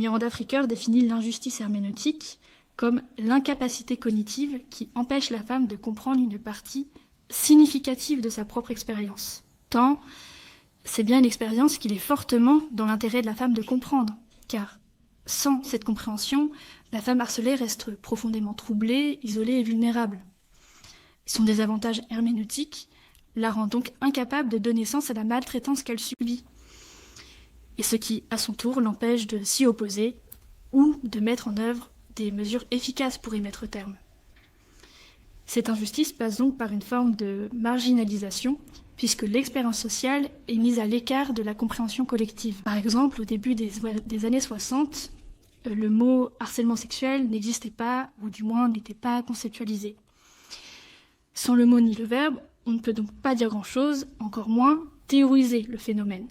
Miranda Fricker définit l'injustice herméneutique comme l'incapacité cognitive qui empêche la femme de comprendre une partie significative de sa propre expérience. Tant c'est bien l'expérience qu'il est fortement dans l'intérêt de la femme de comprendre, car sans cette compréhension, la femme harcelée reste profondément troublée, isolée et vulnérable. Son désavantage herméneutique la rend donc incapable de donner sens à la maltraitance qu'elle subit, et ce qui, à son tour, l'empêche de s'y opposer ou de mettre en œuvre des mesures efficaces pour y mettre terme. Cette injustice passe donc par une forme de marginalisation, puisque l'expérience sociale est mise à l'écart de la compréhension collective. Par exemple, au début des années 60, le mot harcèlement sexuel n'existait pas, ou du moins n'était pas conceptualisé. Sans le mot ni le verbe, on ne peut donc pas dire grand-chose, encore moins théoriser le phénomène.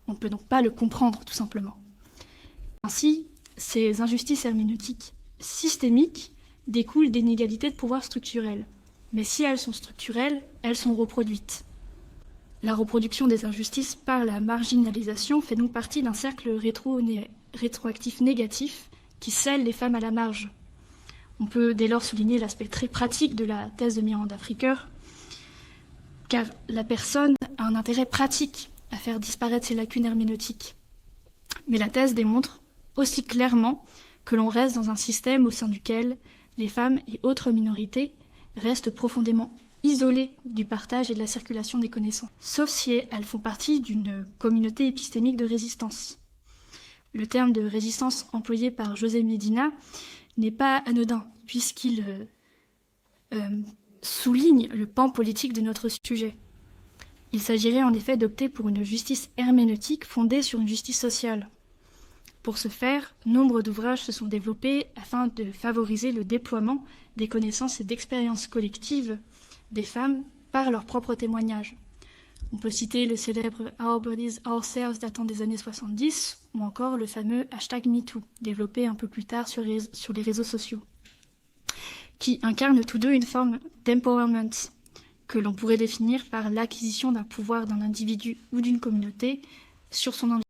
On ne peut donc pas le comprendre, tout simplement. Ainsi, ces injustices herméneutiques systémiques découlent d'inégalités de pouvoir structurelles. Mais si elles sont structurelles, elles sont reproduites. La reproduction des injustices par la marginalisation fait donc partie d'un cercle rétroactif négatif qui scelle les femmes à la marge. On peut dès lors souligner l'aspect très pratique de la thèse de Miranda Fricker, car la personne a un intérêt pratique à faire disparaître ces lacunes herméneutiques. Mais la thèse démontre aussi clairement que l'on reste dans un système au sein duquel les femmes et autres minorités restent profondément isolées du partage et de la circulation des connaissances, sauf si elles font partie d'une communauté épistémique de résistance. Le terme de résistance employé par José Medina n'est pas anodin, puisqu'il souligne le pan politique de notre sujet. Il s'agirait en effet d'opter pour une justice herméneutique fondée sur une justice sociale. Pour ce faire, nombre d'ouvrages se sont développés afin de favoriser le déploiement des connaissances et d'expériences collectives des femmes par leurs propres témoignages. On peut citer le célèbre Our Bodies, Ourselves datant des années 70, ou encore le fameux #MeToo, développé un peu plus tard sur les réseaux sociaux, qui incarnent tous deux une forme d'empowerment, que l'on pourrait définir par l'acquisition d'un pouvoir d'un individu ou d'une communauté sur son environnement.